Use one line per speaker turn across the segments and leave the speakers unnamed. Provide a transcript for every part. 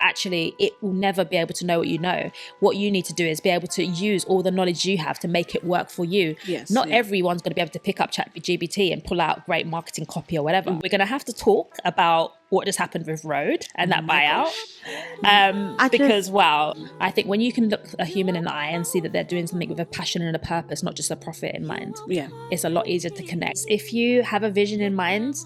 actually it will never be able to know what you know. What you need to do is be able to use all the knowledge you have to make it work for you. Not everyone's going to be able to pick up ChatGPT and pull out great marketing copy or whatever. We're going to have to talk about what just happened with Rode and that buyout. I think when you can look a human in the eye and see that they're doing something with a passion and a purpose, not just a profit in mind, it's a lot easier to connect. If you have a vision in mind,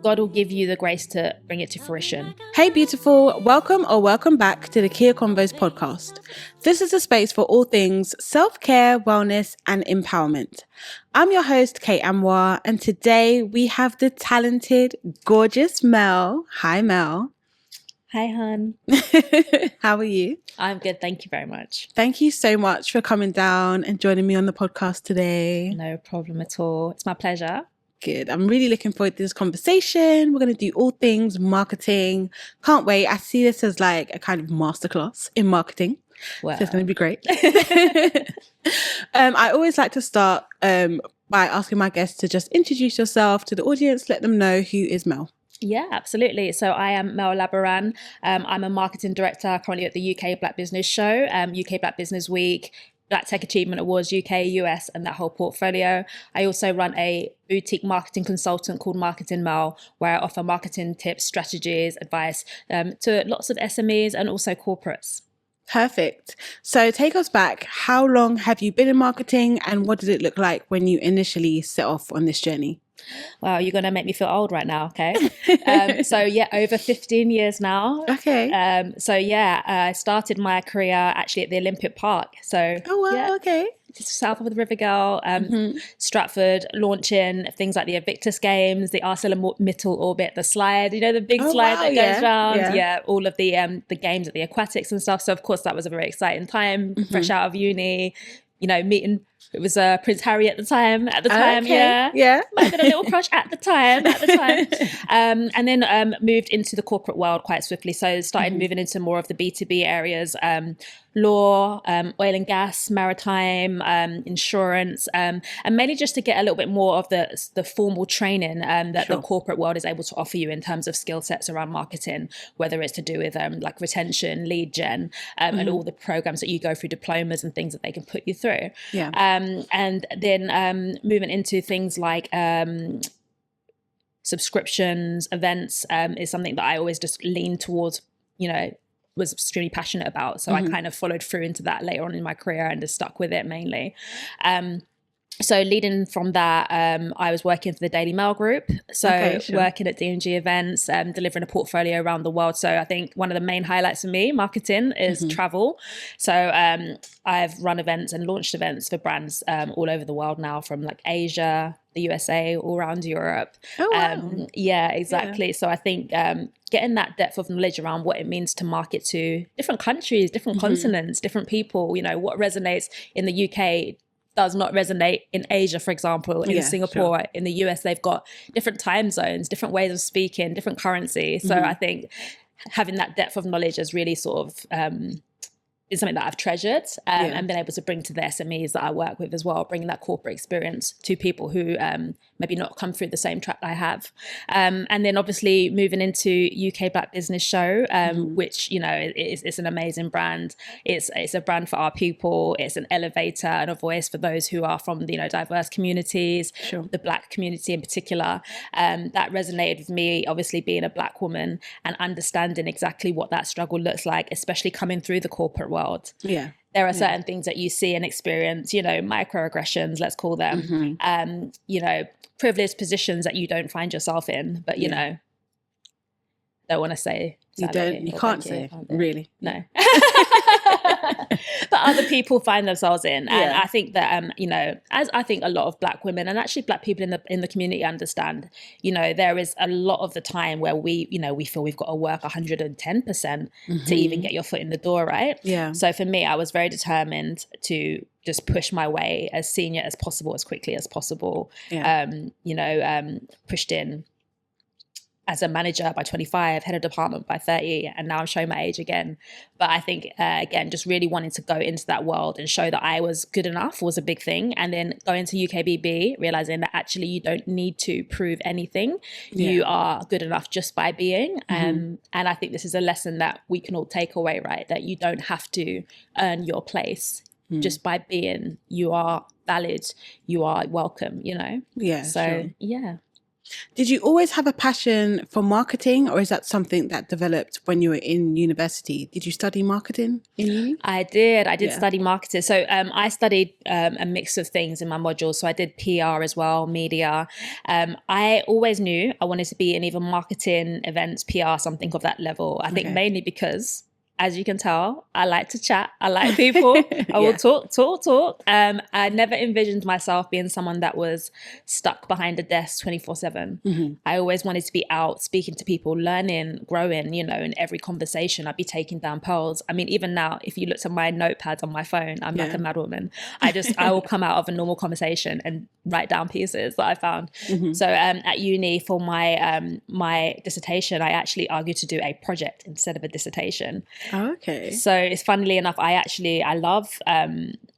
God will give you the grace to bring it to fruition.
Hey beautiful, welcome back to the Kia Convos podcast. This is a space for all things self-care, wellness and empowerment. I'm your host, Kate Amwa, and today we have the talented, gorgeous Mel. Hi Mel.
Hi hun.
How are you?
I'm good, thank you very much.
Thank you so much for coming down and joining me on the podcast today.
No problem at all. It's my pleasure.
Good. I'm really looking forward to this conversation. We're going to do all things marketing. Can't wait. I see this as like a kind of masterclass in marketing.
Wow.
So it's going to be great. I always like to start by asking my guests to just introduce yourself to the audience, let them know who is Mel.
Yeah, absolutely. So I am Mel Labaran. I'm a marketing director currently at the UK Black Business Show, UK Black Business Week, Black Tech Achievement Awards, UK, US, and that whole portfolio. I also run a boutique marketing consultant called Marketing Mel, where I offer marketing tips, strategies, advice to lots of SMEs and also corporates.
Perfect. So take us back. How long have you been in marketing and what did it look like when you initially set off on this journey?
Wow, you're going to make me feel old right now, okay? Over 15 years now.
Okay.
I started my career actually at the Olympic Park. So,
okay.
Just south of the River Girl, Stratford, launching things like the Invictus Games, the ArcelorMittal Orbit, the slide, the big slide that goes round. Yeah, all of the games at the aquatics and stuff. So, of course, that was a very exciting time, fresh out of uni, meeting. It was Prince Harry at the time.
Yeah.
Might have been a little crush at the time. And then moved into the corporate world quite swiftly. So started moving into more of the B2B areas, law, oil and gas, maritime, insurance, and mainly just to get a little bit more of the formal training that the corporate world is able to offer you in terms of skill sets around marketing, whether it's to do with like retention, lead gen, and all the programs that you go through, diplomas and things that they can put you through. And then moving into things like subscriptions, events is something that I always just leaned towards, was extremely passionate about. So I kind of followed through into that later on in my career and just stuck with it mainly. So leading from that, I was working for the Daily Mail Group. So working at D&G events, delivering a portfolio around the world. So I think one of the main highlights for me, marketing, is travel. So I've run events and launched events for brands all over the world now, from like Asia, the USA, all around Europe.
Oh, wow.
Yeah, exactly. Yeah. So I think getting that depth of knowledge around what it means to market to different countries, different continents, different people, what resonates in the UK does not resonate in Asia, for example, in Singapore, in the US, they've got different time zones, different ways of speaking, different currency. So I think having that depth of knowledge has really sort of is something that I've treasured and been able to bring to the SMEs that I work with as well, bringing that corporate experience to people who maybe not come through the same track I have. And then obviously moving into UK Black Business Show, which, is an amazing brand. It's a brand for our people. It's an elevator and a voice for those who are from the, diverse communities, the Black community in particular. That resonated with me, obviously being a Black woman and understanding exactly what that struggle looks like, especially coming through the corporate world.
Yeah.
There are certain things that you see and experience, microaggressions, let's call them, privileged positions that you don't find yourself in, but, don't want to say.
You can't say, really.
No. But other people find themselves in. And I think that, as I think a lot of Black women and actually Black people in the community understand, there is a lot of the time where we feel we've got to work 110% to even get your foot in the door, right?
Yeah.
So for me, I was very determined to just push my way as senior as possible, as quickly as possible. Pushed in as a manager by 25, head of department by 30, and now I'm showing my age again. But I think, again, just really wanting to go into that world and show that I was good enough was a big thing. And then going to UKBB, realizing that actually you don't need to prove anything.
Yeah.
You are good enough just by being. And I think this is a lesson that we can all take away, right? That you don't have to earn your place. Just by being, you are valid, you are welcome, you know?
Yeah.
So,
sure.
yeah.
Did you always have a passion for marketing, or is that something that developed when you were in university? Did you study marketing in uni?
I did study marketing. So I studied a mix of things in my modules. So I did PR as well, media. I always knew I wanted to be in either marketing, events, PR, something of that level. I think mainly because, as you can tell, I like to chat. I like people. I will talk. I never envisioned myself being someone that was stuck behind a desk 24/7. I always wanted to be out speaking to people, learning, growing, you know, in every conversation. I'd be taking down pearls. I mean, even now, if you looked at my notepads on my phone, I'm like a mad woman. I will come out of a normal conversation and write down pieces that I found. So at uni for my dissertation, I actually argued to do a project instead of a dissertation.
Oh, okay.
So it's funnily enough, I love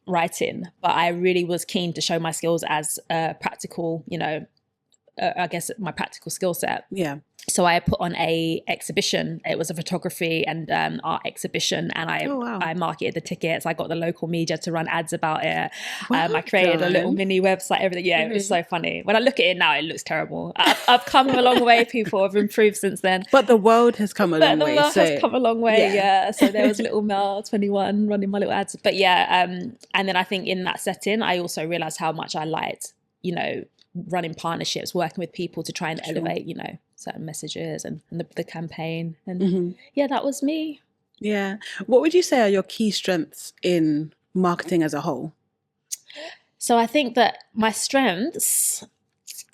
writing, but I really was keen to show my skills as a practical, you know, I guess my practical skill set.
Yeah.
So I put on a exhibition. It was a photography and art exhibition, and I marketed the tickets. I got the local media to run ads about it. I created a little mini website, everything. Yeah, it was so funny. When I look at it now, it looks terrible. I've come a long way, people. I've improved since then.
But the world has come a long way.
The world has come a long way, yeah. So there was little Mel, 21, running my little ads. But yeah, and then I think in that setting, I also realised how much I liked, you know, running partnerships, working with people to try and elevate, you know, certain messages and the campaign. And yeah, that was me.
Yeah. What would you say are your key strengths in marketing as a whole?
So I think that my strengths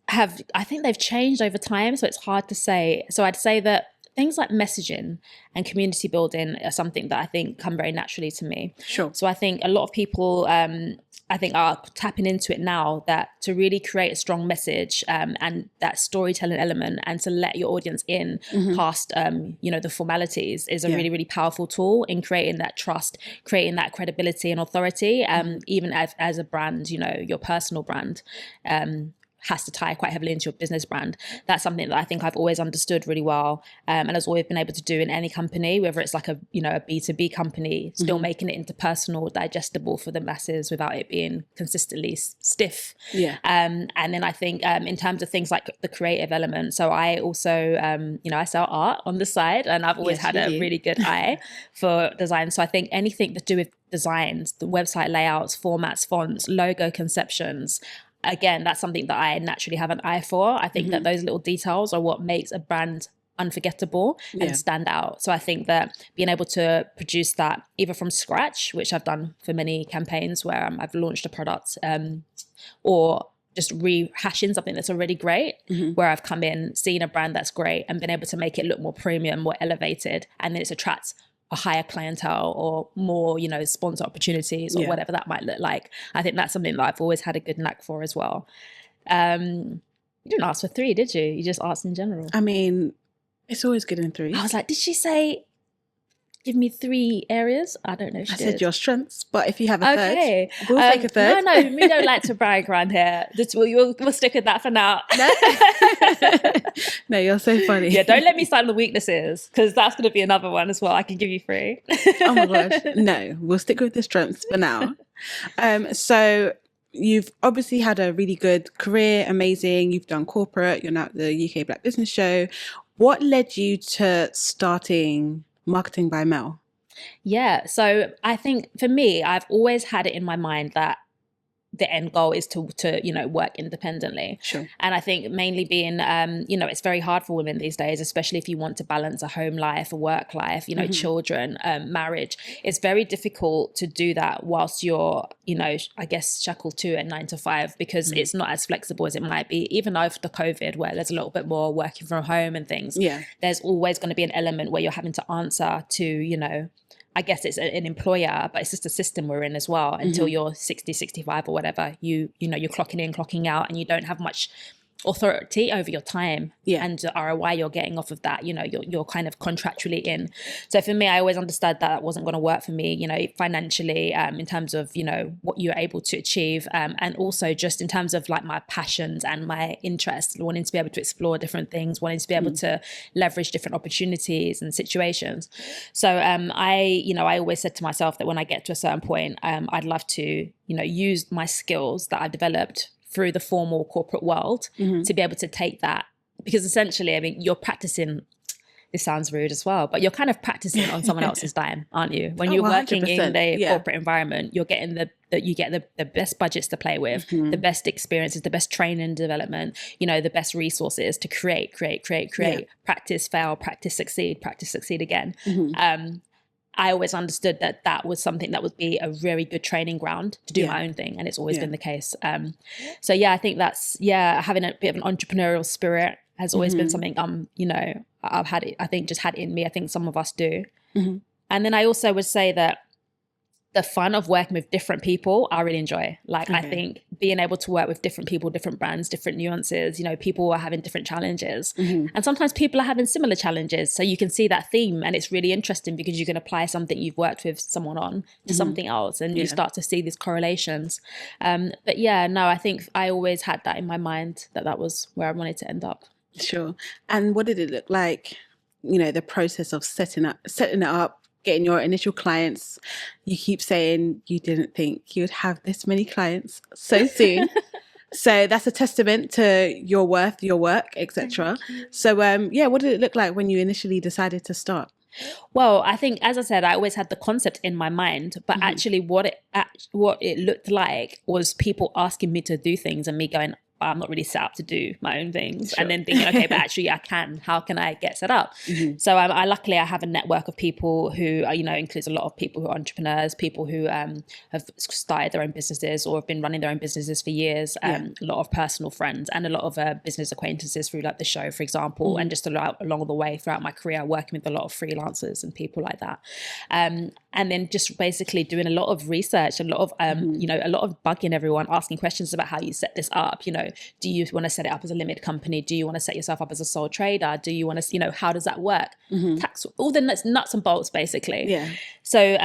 I think they've changed over time. So it's hard to say. So I'd say that things like messaging and community building are something that I think come very naturally to me.
Sure.
So I think a lot of people, I think, are tapping into it now, that to really create a strong message and that storytelling element, and to let your audience in past, you know, the formalities is a really, really powerful tool in creating that trust, creating that credibility and authority, even as a brand, you know, your personal brand. Has to tie quite heavily into your business brand. That's something that I think I've always understood really well, and has always been able to do in any company, whether it's like a, you know, a B2B company, still making it into personal, digestible for the masses without it being consistently stiff.
Yeah.
And then I think in terms of things like the creative element, so I also, you know, I sell art on the side, and I've always had a really good eye for design. So I think anything to do with designs, the website layouts, formats, fonts, logo conceptions, again, that's something that I naturally have an eye for. I think that those little details are what makes a brand unforgettable and stand out. So I think that being able to produce that either from scratch, which I've done for many campaigns where I've launched a product, or just rehashing something that's already great, where I've come in, seen a brand that's great and been able to make it look more premium, more elevated, and then it attracts a higher clientele or more, you know, sponsor opportunities or whatever that might look like. I think that's something that I've always had a good knack for as well. You didn't ask for 3, did you? You just asked in general.
I mean, it's always good in 3.
I was like, did she say give me 3 areas? I don't know if she did.
I said your strengths, but if you have a third, we'll take a third.
No, we don't like to brag around here. We'll stick with that for now.
No, you're so funny.
Yeah, don't let me start on the weaknesses, because that's going to be another one as well. I can give you 3.
Oh my gosh. No, we'll stick with the strengths for now. So you've obviously had a really good career, amazing. You've done corporate, you're now at the UK Black Business Show. What led you to starting Marketing by Mel?
Yeah, so I think for me, I've always had it in my mind that the end goal is to you know, work independently.
Sure.
And I think mainly being, you know, it's very hard for women these days, especially if you want to balance a home life, a work life, you know, children, marriage. It's very difficult to do that whilst you're, you know, I guess shackled to a 9 to 5, because it's not as flexible as it might be. Even after COVID, where there's a little bit more working from home and things, there's always going to be an element where you're having to answer to, you know, I guess it's an employer, but it's just a system we're in as well until you're 60, 65 or whatever. You know, you're clocking in, clocking out, and you don't have much authority over your time
Yeah.
and the ROI you're getting off of that. You know, you're kind of contractually in. So for me, I always understood that wasn't going to work for me, you know, financially, in terms of, you know, what you're able to achieve, and also just in terms of like my passions and my interests, wanting to be able to explore different things, wanting to be able to leverage different opportunities and situations. So I always said to myself that when I get to a certain point, I'd love to, you know, use my skills that I've developed through the formal corporate world to be able to take that, because essentially, I mean, you're practicing, this sounds rude as well, but you're kind of practicing on someone else's dime, aren't you? When you're working in the corporate environment, you're getting the best budgets to play with, the best experiences, the best training and development, you know, the best resources to create, practice, fail, practice, succeed again. I always understood that was something that would be a very good training ground to do my own thing. And it's always been the case. So yeah, I think that's, having a bit of an entrepreneurial spirit has always been something, you know, I've had it, I think just had it in me. I think some of us do. And then I also would say that the fun of working with different people, I really enjoy. Like, I think being able to work with different people, different brands, different nuances, you know, people are having different challenges. And sometimes people are having similar challenges. So you can see that theme, and it's really interesting because you can apply something you've worked with someone on to something else, and you start to see these correlations. But yeah, no, I think I always had that in my mind, that was where I wanted to end up.
Sure. And what did it look like, you know, the process of setting it up, getting your initial clients? You keep saying you didn't think you'd have this many clients so soon. So that's a testament to your worth, your work, etc. So what did it look like when you initially decided to start?
Well, I think, as I said, I always had the concept in my mind, but actually what it looked like was people asking me to do things and me going, I'm not really set up to do my own things. And then thinking, okay, but actually I can. How can I get set up? So I luckily I have a network of people who, you know, includes a lot of people who are entrepreneurs, people who have started their own businesses or have been running their own businesses for years, a lot of personal friends and a lot of business acquaintances through like the show, for example, and just along the way throughout my career, working with a lot of freelancers and people like that. And then just basically doing a lot of research, a lot of, you know, a lot of bugging everyone, asking questions about how you set this up. You know, do you want to set it up as a limited company? Do you want to set yourself up as a sole trader? Do you want to, you know, how does that work? Tax, all the nuts and bolts, basically. So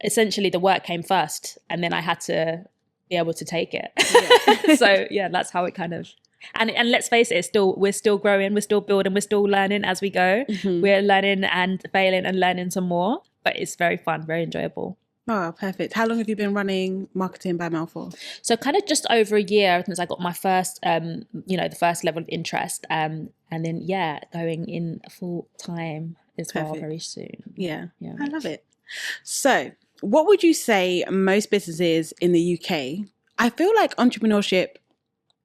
essentially the work came first, and then I had to be able to take it. So yeah, that's how it kind of, and let's face it, we're still growing, we're still building, we're still learning as we go. We're learning and failing and learning some more, but it's very fun, very enjoyable.
Oh, perfect. How long have you been running Marketing by Mel for?
So kind of just over a year since I got my first, you know, the first level of interest. And then, going in full time as well very soon.
Yeah, I love it. So what would you say most businesses in the UK, I feel like entrepreneurship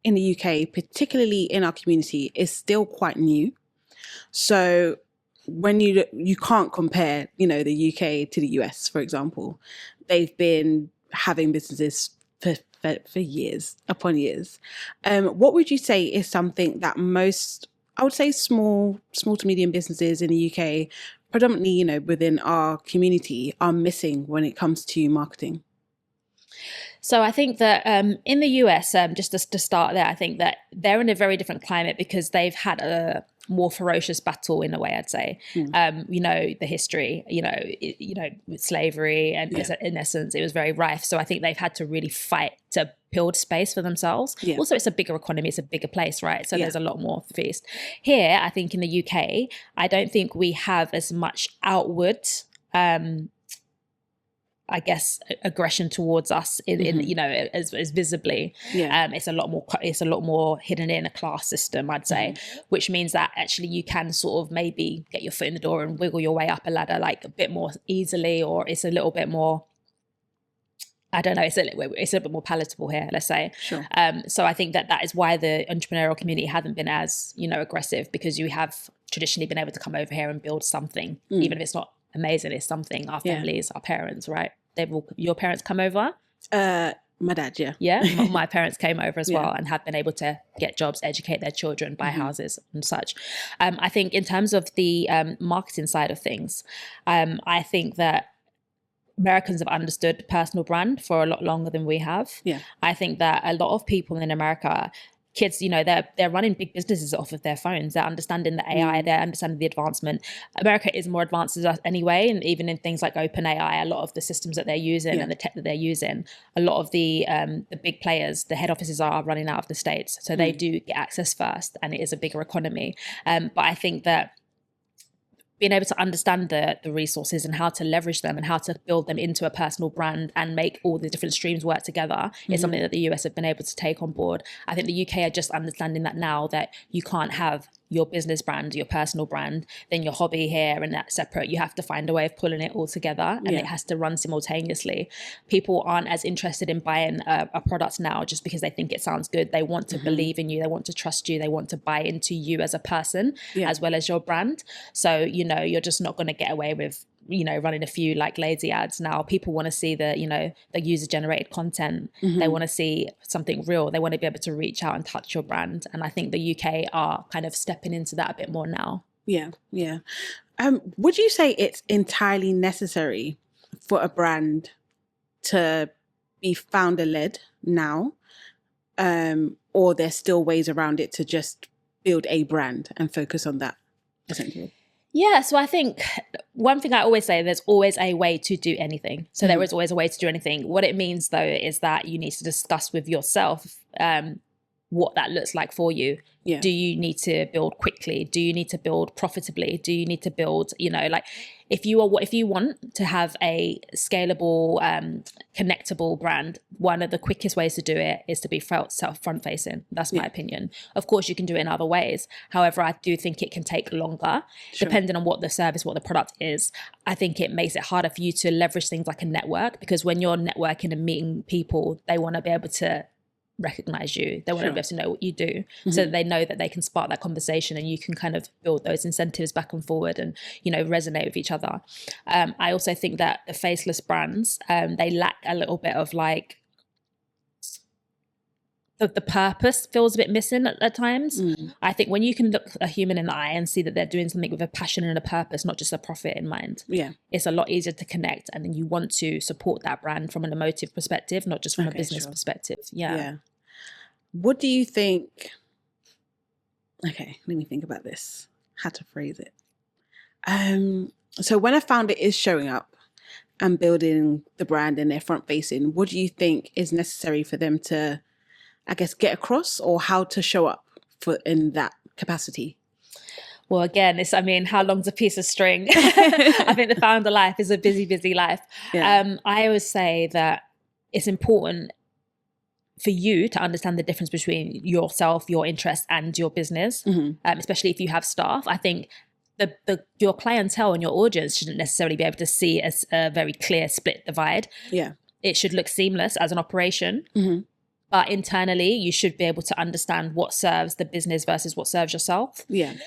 in the UK, particularly in our community, is still quite new. So when you can't compare, you know, the UK to the US, for example. They've been having businesses for years upon years. What would you say is something that most, I would say small to medium businesses in the UK, predominantly, you know, within our community, are missing when it comes to marketing?
So I think that in the US, just to start there, I think that they're in a very different climate because they've had a more ferocious battle in a way, I'd say. You know, the history, you know, with slavery, and in essence, it was very rife. So I think they've had to really fight to build space for themselves. Also, it's a bigger economy, it's a bigger place, right? So there's a lot more feast. Here, I think in the UK, I don't think we have as much outward I guess aggression towards us in you know, as visibly. It's a lot more hidden in a class system, I'd say, which means that actually you can sort of maybe get your foot in the door and wiggle your way up a ladder like a bit more easily, or it's a little bit more, I don't know, it's a little bit more palatable here, let's say. So I think that is why the entrepreneurial community hasn't been as, you know, aggressive, because you have traditionally been able to come over here and build something, even if it's not amazing, it's something. Our families, our parents, right? Your parents come over?
My dad,
My parents came over as well, and have been able to get jobs, educate their children, buy houses and such. I think in terms of the marketing side of things, I think that Americans have understood personal brand for a lot longer than we have. I think that a lot of people in America kids, they're running big businesses off of their phones. They're understanding the AI, they're understanding the advancement. America is more advanced than us anyway, and even in things like OpenAI, a lot of the systems that they're using and the tech that they're using, a lot of the big players, the head offices are running out of the States, so they do get access first, and it is a bigger economy. But I think that being able to understand the resources and how to leverage them and how to build them into a personal brand and make all the different streams work together is something that the US have been able to take on board. I think the UK are just understanding that now, that you can't have your business brand, your personal brand, then your hobby here, and that's separate. You have to find a way of pulling it all together, and it has to run simultaneously. People aren't as interested in buying a product now just because they think it sounds good. They want to believe in you. They want to trust you. They want to buy into you as a person as well as your brand. So, you're just not going to get away with running a few like lazy ads now. People want to see the user generated content. They want to see something real. They want to be able to reach out and touch your brand. And I think the UK are kind of stepping into that a bit more now.
Yeah. Would you say it's entirely necessary for a brand to be founder led now? Or there's still ways around it to just build a brand and focus on that, essentially?
Yeah, so I think one thing I always say, there's always a way to do anything. So there is always a way to do anything. What it means, though, is that you need to discuss with yourself what that looks like for you. Yeah. Do you need to build quickly? Do you need to build profitably? Do you need to build, if you want to have a scalable, connectable brand, one of the quickest ways to do it is to be front facing. That's my opinion. Of course, you can do it in other ways. However, I do think it can take longer, depending on what the service, what the product is. I think it makes it harder for you to leverage things like a network, because when you're networking and meeting people, they want to be able to recognize you. They want to be able to know what you do, so that they know that they can spark that conversation, and you can kind of build those incentives back and forward and resonate with each other. I also think that the faceless brands, they lack a little bit of like the purpose feels a bit missing at times. I think when you can look a human in the eye and see that they're doing something with a passion and a purpose, not just a profit in mind, it's a lot easier to connect, and then you want to support that brand from an emotive perspective, not just from a business perspective.
What do you think? Okay, let me think about this. How to phrase it. So when a founder is showing up and building the brand and they're front facing, what do you think is necessary for them to, I guess, get across, or how to show up in that capacity?
Well, again, how long's a piece of string? I think the founder life is a busy, busy life. I always say that it's important for you to understand the difference between yourself, your interest, and your business, especially if you have staff. I think your clientele and your audience shouldn't necessarily be able to see as a very clear split divide. It should look seamless as an operation. But internally, you should be able to understand what serves the business versus what serves yourself.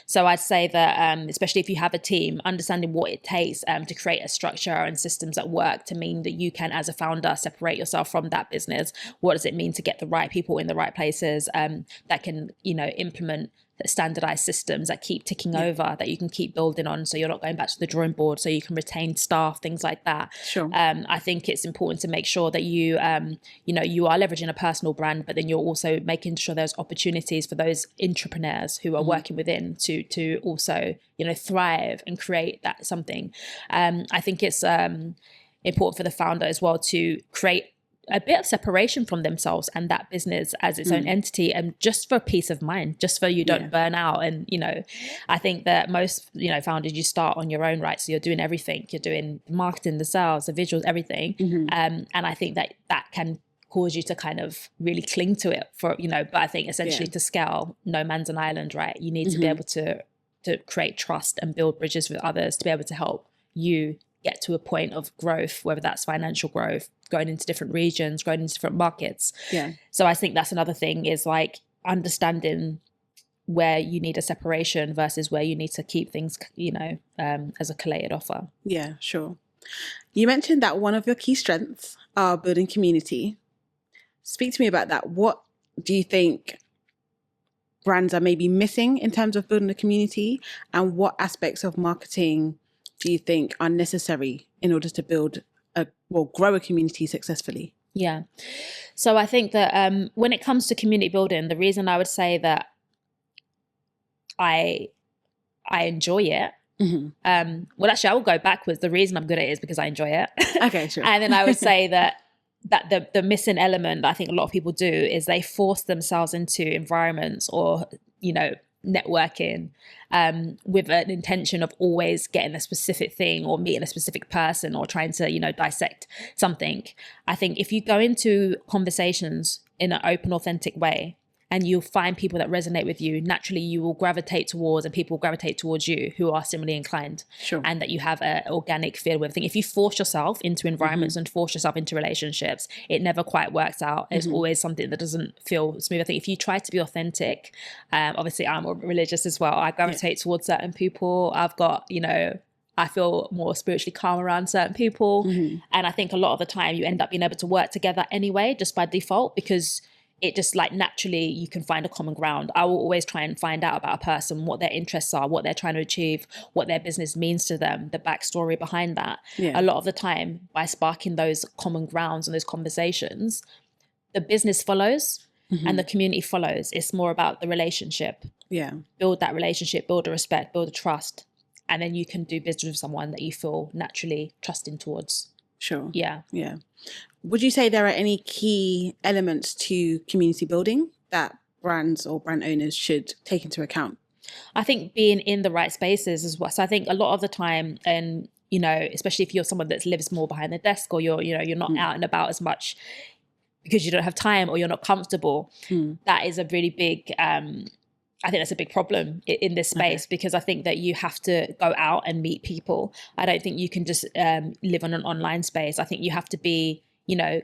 So I'd say that, especially if you have a team, understanding what it takes to create a structure and systems that work to mean that you can, as a founder, separate yourself from that business. What does it mean to get the right people in the right places that can, implement standardized systems that keep ticking over, that you can keep building on, so you're not going back to the drawing board, so you can retain staff, things like that. I think it's important to make sure that you you are leveraging a personal brand, but then you're also making sure there's opportunities for those entrepreneurs who are working within to also thrive and create that something. I think it's important for the founder as well to create a bit of separation from themselves and that business as its own entity, and just for peace of mind, just so you don't burn out. And I think that most founders, you start on your own, right? So you're doing everything. You're doing the marketing, the sales, the visuals, everything. And I think that can cause you to kind of really cling to it for but I think essentially to scale, no man's an island, right? You need to be able to create trust and build bridges with others to be able to help you get to a point of growth, whether that's financial growth, going into different regions, going into different markets. So I think that's another thing, is like understanding where you need a separation versus where you need to keep things, as a collated offer.
Yeah, sure. You mentioned that one of your key strengths are building community. Speak to me about that. What do you think brands are maybe missing in terms of building a community, and what aspects of marketing do you think are necessary in order to grow a community successfully?
Yeah. So I think that when it comes to community building, the reason I would say that I enjoy it. Well, actually, I will go backwards. The reason I'm good at it is because I enjoy it.
Okay, sure.
And then I would say that the missing element that I think a lot of people do is they force themselves into environments or, networking with an intention of always getting a specific thing or meeting a specific person or trying to, dissect something. I think if you go into conversations in an open, authentic way, and you'll find people that resonate with you, naturally you will gravitate towards, and people will gravitate towards you who are similarly inclined.
Sure.
And that you have an organic feel with. I think if you force yourself into environments and force yourself into relationships, it never quite works out. It's always something that doesn't feel smooth. I think if you try to be authentic, obviously I'm religious as well. I gravitate towards certain people. I've got, I feel more spiritually calm around certain people. And I think a lot of the time you end up being able to work together anyway, just by default, because it just like naturally you can find a common ground. I will always try and find out about a person, what their interests are, what they're trying to achieve, what their business means to them, the backstory behind that. A lot of the time, by sparking those common grounds and those conversations, the business follows and the community follows. It's more about the relationship. Build that relationship, build a respect, build a trust, and then you can do business with someone that you feel naturally trusting towards.
Sure.
Yeah.
Would you say there are any key elements to community building that brands or brand owners should take into account?
I think being in the right spaces as well. So I think a lot of the time, and especially if you're someone that lives more behind the desk, or you're not out and about as much because you don't have time or you're not comfortable, that is a really big I think that's a big problem in this space, because I think that you have to go out and meet people. I don't think you can just live on an online space. I think you have to be,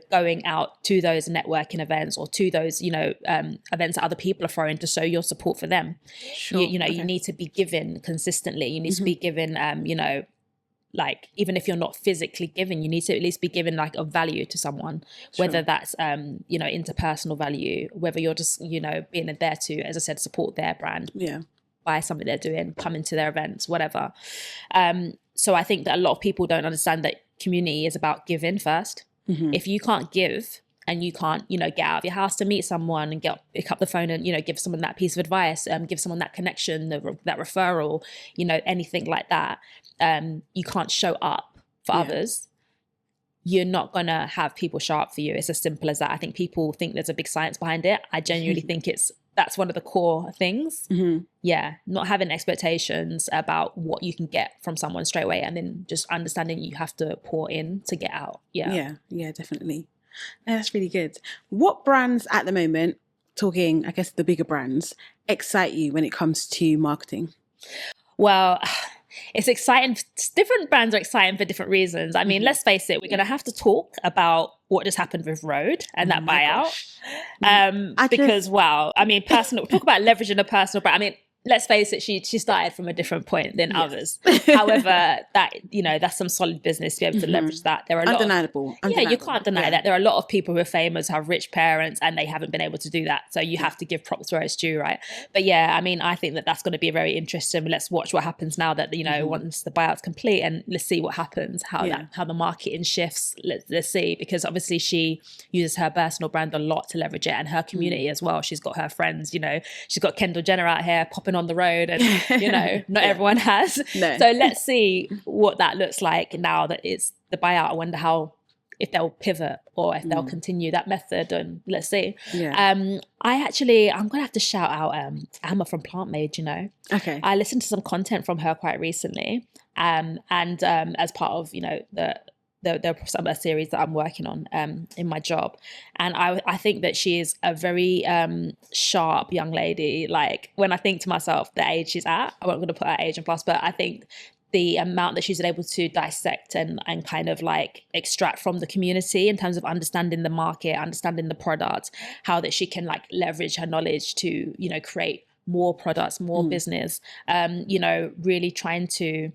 going out to those networking events or to those, events that other people are throwing to show your support for them.
Sure.
You need to be given consistently. You need to be given, like, even if you're not physically giving, you need to at least be given like a value to someone, whether that's, interpersonal value, whether you're just, being there to, as I said, support their brand, buy something they're doing, come into their events, whatever. So I think that a lot of people don't understand that community is about giving first. If you can't give and you can't, get out of your house to meet someone and pick up the phone and, give someone that piece of advice, give someone that connection, that referral, anything like that, you can't show up for others, you're not going to have people show up for you. It's as simple as that. I think people think there's a big science behind it. I genuinely think that's one of the core things. Not having expectations about what you can get from someone straight away, and then just understanding you have to pour in to get out.
Yeah, definitely. No, that's really good. What brands at the moment, talking, I guess, the bigger brands, excite you when it comes to marketing?
Well, it's exciting. Different brands are exciting for different reasons. I mean, let's face it, we're going to have to talk about what just happened with Rode and that buyout. Wow. I mean, talk about leveraging a personal brand. I mean, let's face it, she started from a different point than others. However, that's some solid business to be able to leverage that. There are
undeniable.
You can't deny that. There are a lot of people who are famous, have rich parents, and they haven't been able to do that. So you have to give props where it's due, right? But I mean, I think that that's going to be very interesting. Let's watch what happens now that, once the buyout's complete, and let's see what happens, how the marketing shifts. Let's see, because obviously she uses her personal brand a lot to leverage it, and her community as well. She's got her friends, she's got Kendall Jenner out here popping on the road, and not everyone has. So let's see what that looks like now that it's the buyout. I wonder if they'll pivot or if they'll continue that method, and let's see. I'm gonna have to shout out Emma from Plant Made. I listened to some content from her quite recently, and as part of the summer series that I'm working on in my job. And I think that she is a very sharp young lady. Like, when I think to myself the age she's at, I'm not going to put her age in plus, but I think the amount that she's able to dissect and kind of like extract from the community in terms of understanding the market, understanding the product, how that she can like leverage her knowledge to, create more products, more business, really trying to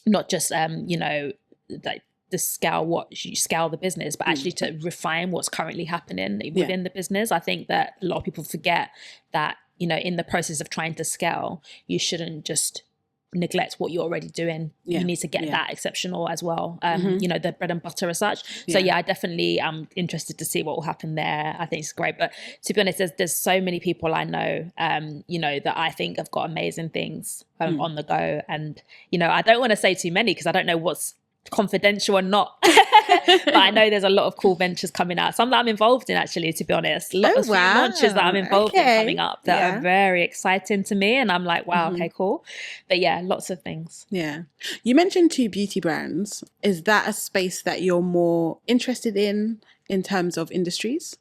not just, like, to scale the business, but actually to refine what's currently happening within the business. I think that a lot of people forget that, in the process of trying to scale, you shouldn't just neglect what you're already doing. You need to get that exceptional as well. You know, the bread and butter as such. So I definitely am interested to see what will happen there. I think it's great. But to be honest, there's so many people I know, you know, that I think have got amazing things on the go. And, you know, I don't want to say too many because I don't know what's confidential or not. But I know there's a lot of cool ventures coming out. Some that I'm involved in, actually, to be honest. A lot of launches that I'm involved in coming up that are very exciting to me. And I'm like, wow, okay, cool. But yeah, lots of things.
Yeah. You mentioned 2 beauty brands. Is that a space that you're more interested in terms of industries?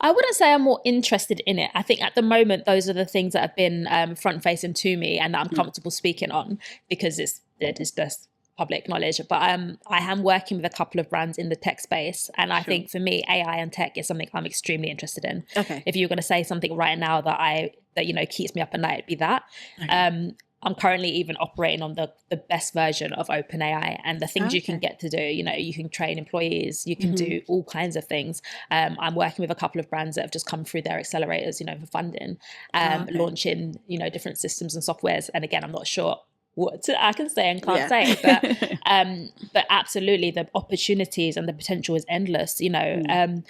I wouldn't say I'm more interested in it. I think at the moment, those are the things that have been front facing to me and that I'm comfortable speaking on because it is just public knowledge. But I am working with a couple of brands in the tech space. And I think for me, AI and tech is something I'm extremely interested in. Okay. If you're going to say something right now that you know, keeps me up at night, it'd be that. Okay. I'm currently even operating on the best version of OpenAI and the things you can get to do. You know, you can train employees, you can do all kinds of things. I'm working with a couple of brands that have just come through their accelerators, you know, for funding, launching, you know, different systems and softwares. And again, I'm not sure what I can say and can't say, but absolutely the opportunities and the potential is endless, you know.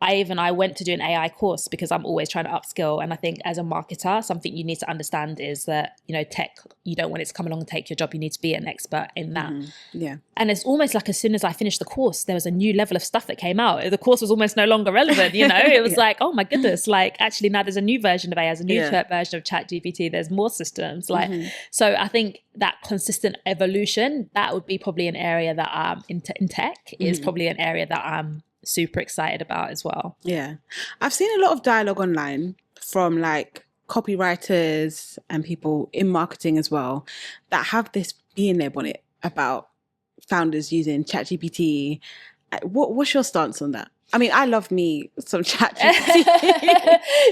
I went to do an AI course because I'm always trying to upskill. And I think as a marketer, something you need to understand is that, you know, tech, you don't want it to come along and take your job. You need to be an expert in that. Yeah. And it's almost like as soon as I finished the course, there was a new level of stuff that came out. The course was almost no longer relevant, you know. It was like, oh my goodness, like actually now there's a new version of AI, there's a new version of ChatGPT, there's more systems. Like, so I think that consistent evolution, that would be probably an area that in tech is probably an area that I'm super excited about as well. Yeah.
I've seen a lot of dialogue online from like copywriters and people in marketing as well that have this bee in their bonnet about founders using ChatGPT. What's your stance on that? I mean, I love me some ChatGPT.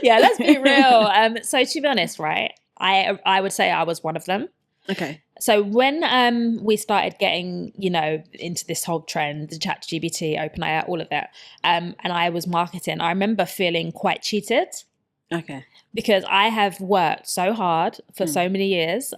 Yeah, let's be real. So to be honest, right, I would say I was one of them.
Okay.
So when we started getting, you know, into this whole trend, the ChatGPT, OpenAI, all of that, and I was marketing, I remember feeling quite cheated.
Okay.
Because I have worked so hard for so many years,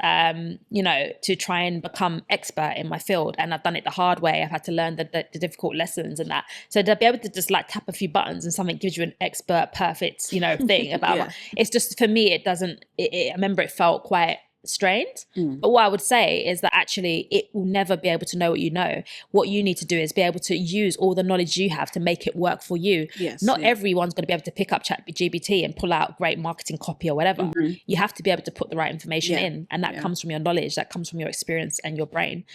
you know, to try and become expert in my field. And I've done it the hard way. I've had to learn the difficult lessons and that. So to be able to just like tap a few buttons and something gives you an expert, perfect, you know, thing about it's just, for me, it doesn't, I remember it felt quite strained. But what I would say is that actually it will never be able to know what you know. What you need to do is be able to use all the knowledge you have to make it work for you. Not everyone's going to be able to pick up ChatGPT and pull out great marketing copy or whatever. You have to be able to put the right information in, and that comes from your knowledge, that comes from your experience and your brain.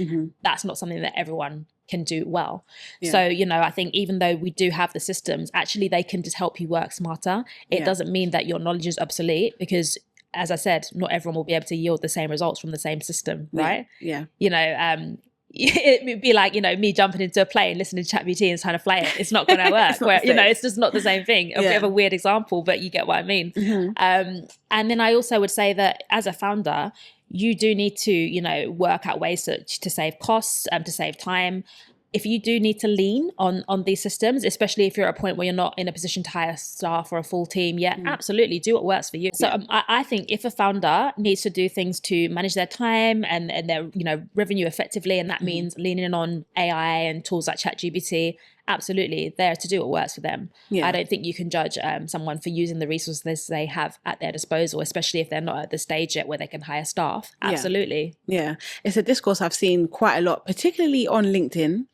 That's not something that everyone can do well. So, you know, I think even though we do have the systems, actually they can just help you work smarter. It doesn't mean that your knowledge is obsolete, because as I said, not everyone will be able to yield the same results from the same system, right?
Yeah.
You know, it would be like, you know, me jumping into a plane, listening to ChatGPT and trying to fly it. It's not going to work. Where, you know, it's just not the same thing. A bit of a weird example, but you get what I mean. And then I also would say that as a founder, you do need to, you know, work out ways to save costs, to save time. If you do need to lean on these systems, especially if you're at a point where you're not in a position to hire staff or a full team yet, absolutely do what works for you. So I think if a founder needs to do things to manage their time and their, you know, revenue effectively, and that means leaning on AI and tools like ChatGPT, absolutely, there to do what works for them. I don't think you can judge someone for using the resources they have at their disposal, especially if they're not at the stage yet where they can hire staff. Absolutely.
Yeah. It's a discourse I've seen quite a lot, particularly on LinkedIn.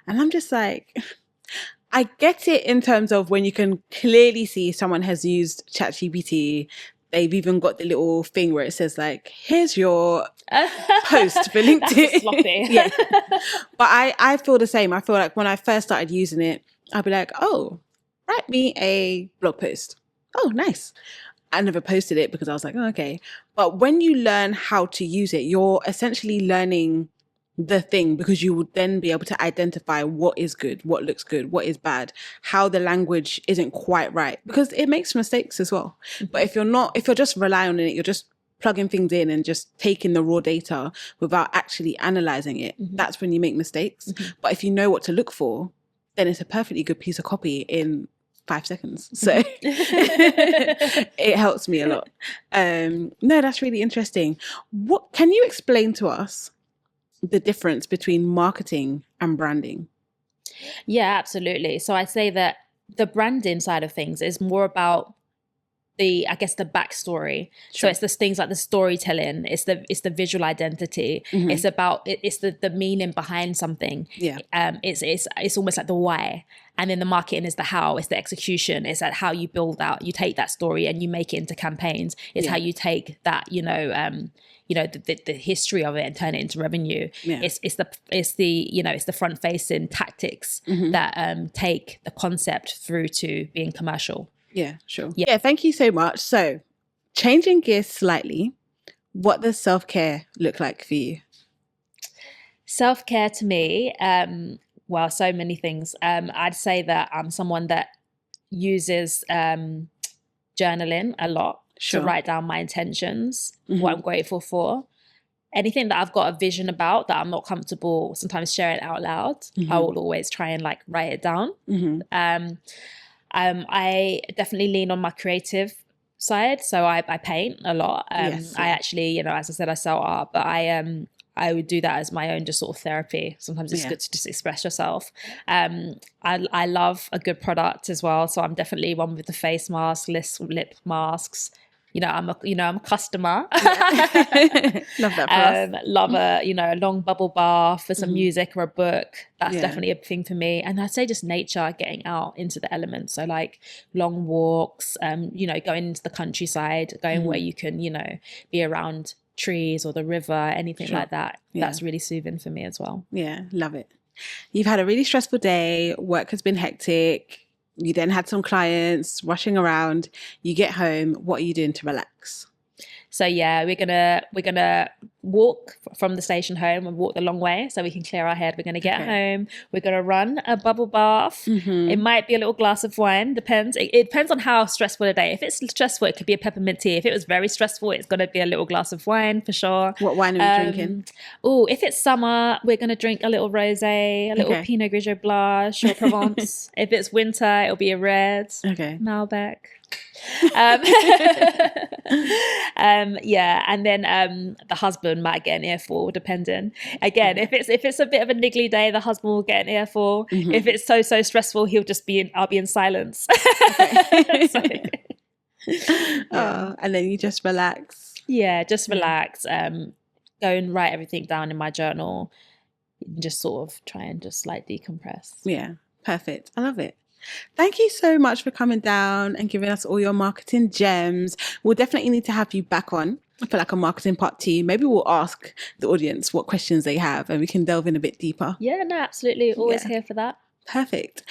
And I'm just like, I get it in terms of when you can clearly see someone has used ChatGPT. They've even got the little thing where it says like, here's your post for LinkedIn.
Yeah.
But I feel the same. I feel like when I first started using it, I'd be like, oh, write me a blog post. Oh, nice. I never posted it because I was like, oh, okay. But when you learn how to use it, you're essentially learning the thing, because you would then be able to identify what is good, what looks good, what is bad, how the language isn't quite right, because it makes mistakes as well. But if you're just relying on it, you're just plugging things in and just taking the raw data without actually analyzing it, that's when you make mistakes. But if you know what to look for, then it's a perfectly good piece of copy in 5 seconds. So it helps me a lot. No, that's really interesting. What can you explain to us the difference between marketing and branding?
Yeah, absolutely. So I'd say that the branding side of things is more about the backstory. So
Sure.
it's the things like the storytelling, it's the visual identity, it's about it's the meaning behind something.
Yeah.
It's almost like the why, and then the marketing is the how, it's the execution, it's like how you build out, you take that story and you make it into campaigns. It's how you take that, the history of it and turn it into revenue.
Yeah.
It's the front facing tactics that take the concept through to being commercial.
Yeah, sure. Yeah, thank you so much. So, changing gears slightly, what does self-care look like for you?
Self-care to me, so many things. I'd say that I'm someone that uses journaling a lot to write down my intentions, what I'm grateful for. Anything that I've got a vision about that I'm not comfortable sometimes sharing out loud, I will always try and write it down. I definitely lean on my creative side. So I paint a lot. I actually, as I said, I sell art, but I would do that as my own just sort of therapy. Sometimes it's good to just express yourself. I love a good product as well. So I'm definitely one with the face mask, lip masks. I'm a customer.
Love that for us.
Love a long bubble bath for some music or a book. That's definitely a thing for me. And I'd say just nature, getting out into the elements. So long walks, going into the countryside, going where you can, be around trees or the river, anything like that. That's really soothing for me as well.
Yeah, love it. You've had a really stressful day. Work has been hectic. You then had some clients rushing around. You get home. What are you doing to relax?
So we're gonna walk from the station home and walk the long way so we can clear our head. We're gonna get home. We're gonna run a bubble bath. It might be a little glass of wine. Depends. It depends on how stressful the day. If it's stressful, it could be a peppermint tea. If it was very stressful, it's gonna be a little glass of wine for sure.
What wine are we drinking?
Oh, if it's summer, we're gonna drink a little rosé, a little Pinot Grigio Blanche or Provence. If it's winter, it'll be a red. Malbec. And then the husband might get an earful, depending. Again, if it's a bit of a niggly day, the husband will get an earful. If it's so stressful, I'll be in silence.
And then you just relax.
Yeah, just relax. Go and write everything down in my journal. Just sort of try and just decompress.
Yeah, perfect. I love it. Thank you so much for coming down and giving us all your marketing gems. We'll definitely need to have you back on for a marketing part 2. Maybe we'll ask the audience what questions they have and we can delve in a bit deeper.
Yeah, no, absolutely. Always here for that.
Perfect.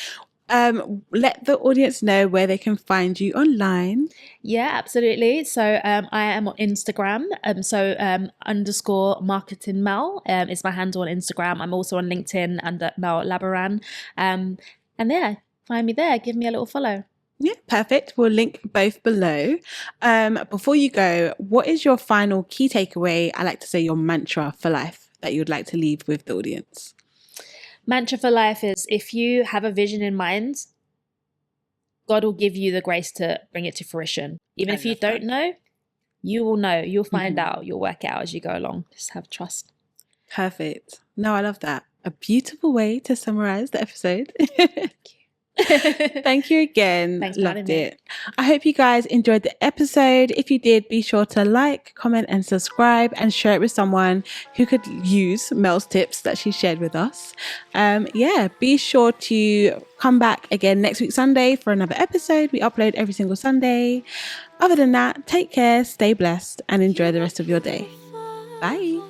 Let the audience know where they can find you online.
Yeah, absolutely. So I am on Instagram. _ Marketing Mel is my handle on Instagram. I'm also on LinkedIn under Mel Labaran. And find me there. Give me a little follow.
Yeah, perfect. We'll link both below. Before you go, what is your final key takeaway? I like to say your mantra for life that you would like to leave with the audience.
Mantra for life is, if you have a vision in mind, God will give you the grace to bring it to fruition. Even if you don't know, you will know. You'll find out. You'll work it out as you go along. Just have trust.
Perfect. No, I love that. A beautiful way to summarize the episode.
Thank you.
Thank you again.
Thanks,
loved it. I hope you guys enjoyed the episode. If you did, be sure to like, comment and subscribe and share it with someone who could use Mel's tips that she shared with us. Be sure to come back again next week Sunday for another episode. We upload every single Sunday. Other than that, take care, stay blessed and enjoy the rest of your day. Bye.